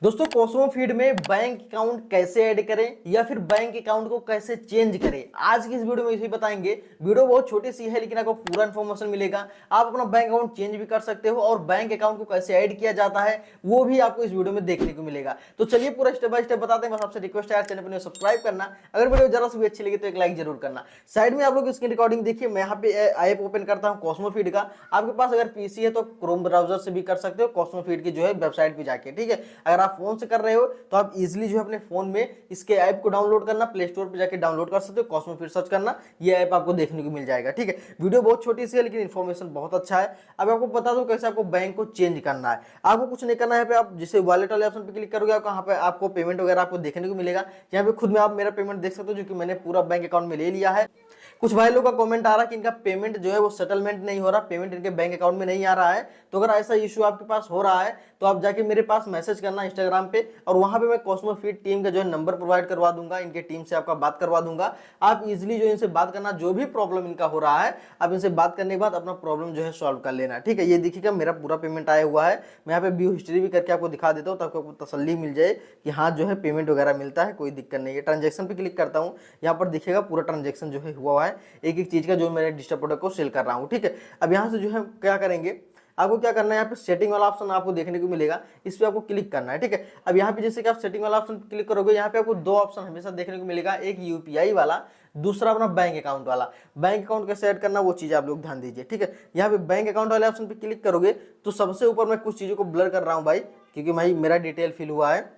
दोस्तों Cosmo feed में bank account कैसे ऐड करें या फिर बैंक अकाउंट को कैसे चेंज करें, आज की इस वीडियो में इसे बताएंगे। वीडियो बहुत छोटी सी है लेकिन आपको पूरा इन्फॉर्मेशन मिलेगा। आप अपना बैंक अकाउंट चेंज भी कर सकते हो और बैंक अकाउंट को कैसे ऐड किया जाता है वो भी आपको इस वीडियो में देखने को मिलेगा। तो चलिए पूरा स्टेप बाय स्टेप बताते हैं। बस आपसे रिक्वेस्ट है चैनल पर सब्सक्राइब करना, अगर वीडियो जरा सी भी अच्छी लगी तो एक लाइक जरूर करना। साइड में आप लोग स्क्रीन रिकॉर्डिंग देखिए, मैं यहाँ पे ऐप ओपन करता हूँ कॉस्मो फीड का। आपके पास अगर पीसी है तो क्रोम ब्राउजर से भी कर सकते हो, कॉस्मो फीड की जो है वेबसाइट पे जाके, ठीक है। अगर आप फोन से कर रहे हो तो आप इजीली जो है अपने फोन में इसके ऐप को डाउनलोड करना, प्ले स्टोर पे जाके डाउनलोड कर सकते हो, कॉस्मो फीड सर्च करना, ये ऐप आपको देखने को मिल जाएगा, ठीक है। वीडियो बहुत छोटी सी है लेकिन इन्फॉर्मेशन बहुत अच्छा है। अब आपको बता दूं कैसे आपको बैंक को चेंज करना है। आपको कुछ नहीं करना है, यहाँ पे आप जैसे वॉलेट वाले ऑप्शन पे क्लिक करोगे, यहाँ पे आपको पेमेंट वगैरह आपको देखने को मिलेगा। यहाँ पे खुद में आप मेरा पेमेंट देख सकते हो जो कि मैंने पूरा बैंक अकाउंट में ले लिया है। कुछ भाई लोगों का कमेंट आ रहा है कि इनका पेमेंट जो है वो सेटलमेंट नहीं हो रहा, पेमेंट इनके बैंक अकाउंट में नहीं आ रहा है। तो अगर ऐसा इशू आपके पास हो रहा है तो आप जाके मेरे पास मैसेज करना इंस्टाग्राम पे, और वहां पे मैं कॉस्मो फीड टीम का जो है नंबर प्रोवाइड करवा दूंगा, इनके टीम से आपका बात करवा दूंगा। आप इजीली जो इनसे बात करना, जो भी प्रॉब्लम इनका हो रहा है आप इनसे बात करने के बाद अपना प्रॉब्लम जो है सॉल्व कर लेना, ठीक है। ये देखिएगा मेरा पूरा पेमेंट आया हुआ है। मैं यहाँ पे व्यू हिस्ट्री भी करके आपको दिखा देता हूँ ताकि आपको तसल्ली मिल जाए कि हाँ जो है पेमेंट वगैरह मिलता है, कोई दिक्कत नहीं है। ट्रांजेक्शन पे क्लिक करता हूँ, यहाँ पर दिखेगा पूरा ट्रांजेक्शन जो है हुआ है एक एक चीज का जो मैंने डिजिटल प्रोडक्ट को सेल कर रहा हूँ, ठीक है। अब यहाँ से जो है क्या करेंगे, आपको क्या करना है, यहाँ पे सेटिंग वाला ऑप्शन आपको देखने को मिलेगा, इस पे आपको क्लिक करना है, ठीक है। अब यहाँ पे जैसे कि आप सेटिंग वाला ऑप्शन क्लिक करोगे, यहाँ पे आपको दो ऑप्शन हमेशा देखने को मिलेगा, एक यूपीआई वाला, दूसरा अपना बैंक अकाउंट वाला। बैंक अकाउंट कैसे ऐड करना वो चीज आप लोग ध्यान दीजिए, ठीक है। यहाँ पे बैंक अकाउंट वाले ऑप्शन पे क्लिक करोगे तो सबसे ऊपर मैं कुछ चीजों को ब्लर कर रहा हूँ भाई, क्योंकि भाई मेरा डिटेल फिल हुआ है।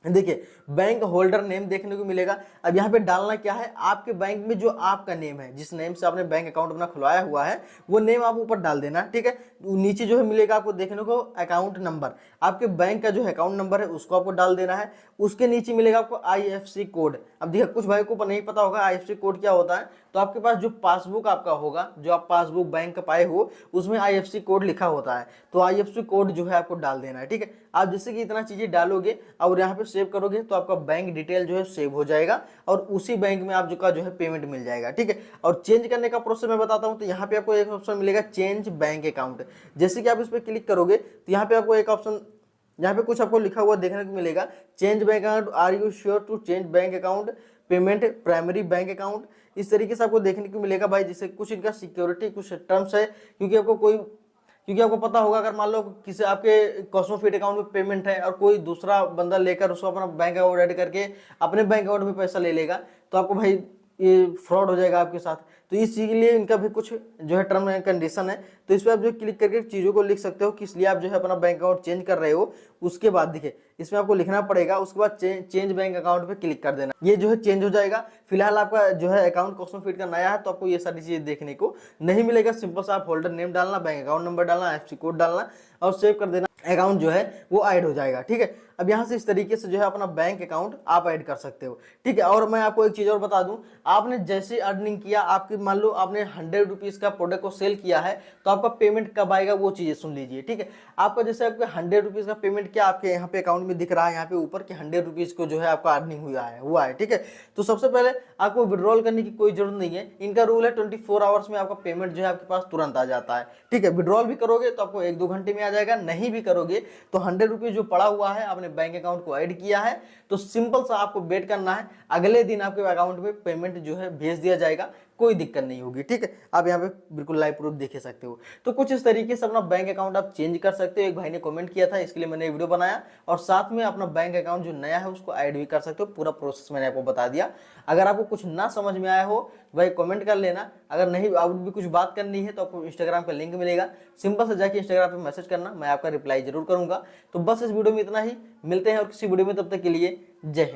देखिए बैंक होल्डर नेम देखने को मिलेगा। अब यहाँ पे डालना क्या है, आपके बैंक में जो आपका नेम है, जिस नेम से आपने बैंक अकाउंट अपना खुलवाया हुआ है वो नेम आप ऊपर डाल देना, ठीक है। नीचे जो है मिलेगा आपको देखने को अकाउंट नंबर, आपके बैंक का जो है अकाउंट नंबर है उसको आपको डाल देना है। उसके नीचे मिलेगा आपको आईएफएससी कोड। अब देखिए कुछ भाई को नहीं पता होगा आईएफएससी कोड क्या होता है, तो आपके पास जो पासबुक आपका होगा, जो आप पासबुक बैंक का पाए हो, उसमें आईएफएससी कोड लिखा होता है, तो आईएफएससी कोड जो है आपको डाल देना है, ठीक है। आप जैसे कि इतना चीजें डालोगे और यहाँ पे सेव करोगे तो आपका बैंक डिटेल जो है सेव हो जाएगा और उसी बैंक में आप जो है पेमेंट मिल जाएगा, ठीक है। और चेंज करने का प्रोसेस मैं बताता हूँ। तो यहाँ पे आपको एक ऑप्शन मिलेगा चेंज बैंक अकाउंट। जैसे कि आप इस पर क्लिक करोगे तो यहाँ पे आपको एक ऑप्शन, यहाँ पे कुछ आपको लिखा हुआ देखने को मिलेगा, change bank account, are you sure to change bank account, payment primary bank account, इस तरीके से आपको देखने को मिलेगा भाई। जैसे कुछ इनका सिक्योरिटी कुछ टर्म्स है, क्योंकि आपको पता होगा अगर मान लो किसी आपके कॉस्मो फीड अकाउंट में पेमेंट है और कोई दूसरा बंदा लेकर उसको अपना बैंक अकाउंट ऐड करके अपने बैंक अकाउंट में पैसा ले लेगा तो आपको भाई ये फ्रॉड हो जाएगा आपके साथ। तो इस चीज के लिए इनका भी कुछ जो है टर्म एंड कंडीशन है, तो इस पर आप जो क्लिक करके चीजों को लिख सकते हो किस लिए आप जो है अपना बैंक अकाउंट चेंज कर रहे हो। उसके बाद देखिए इसमें आपको लिखना पड़ेगा, उसके बाद चेंज बैंक अकाउंट पे क्लिक कर देना, ये जो है चेंज हो जाएगा। फिलहाल आपका जो है अकाउंट कॉस्मो फीड का नया है तो आपको ये सारी चीजें देखने को नहीं मिलेगा। सिंपल सा आप होल्डर नेम डालना, बैंक अकाउंट नंबर डालना, आईएफएससी कोड डालना और सेव कर देना, अकाउंट जो है वो ऐड हो जाएगा, ठीक है। अब यहाँ से इस तरीके से जो है अपना बैंक अकाउंट आप ऐड कर सकते हो, ठीक है। और मैं आपको एक चीज और बता दूं, आपने जैसे अर्निंग किया, आपकी मान लो आपने 100 रुपीज का प्रोडक्ट को सेल किया है तो आपका पेमेंट कब आएगा वो चीजें सुन लीजिए, ठीक है। आपका जैसे आपके 100 रुपीज का पेमेंट क्या आपके यहाँ पे अकाउंट में दिख रहा है, यहाँ पे ऊपर कि 100 रुपीज को जो है आपका अर्निंग हुआ है, ठीक है। तो सबसे पहले आपको विड्रॉल करने की कोई जरूरत नहीं है, इनका रूल है 24 आवर्स में आपका पेमेंट जो है आपके पास तुरंत आ जाता है, ठीक है। विड्रॉल भी करोगे तो आपको 1-2 घंटे में आ जाएगा, नहीं भी करोगे तो 100 रुपीज जो पड़ा हुआ है आपने बैंक अकाउंट को ऐड किया है तो सिंपल सा आपको वेट करना है, अगले दिन आपके अकाउंट में पेमेंट जो है भेज दिया जाएगा, कोई दिक्कत नहीं होगी, ठीक है। आप यहाँ पे बिल्कुल लाइव प्रूफ देख सकते हो। तो कुछ इस तरीके से अपना बैंक अकाउंट आप चेंज कर सकते हो। एक भाई ने कमेंट किया था इसके लिए मैंने वीडियो बनाया, और साथ में अपना बैंक अकाउंट जो नया है उसको ऐड भी कर सकते हो। पूरा प्रोसेस मैंने आपको बता दिया। अगर आपको कुछ ना समझ में आया हो भाई कमेंट कर लेना, अगर नहीं और भी कुछ बात करनी है तो आपको इंस्टाग्राम का लिंक मिलेगा, सिंपल से जाके इंस्टाग्राम पे मैसेज करना, मैं आपका रिप्लाई जरूर करूंगा। तो बस इस वीडियो में इतना ही, मिलते हैं और किसी वीडियो में, तब तक के लिए जय हिंद।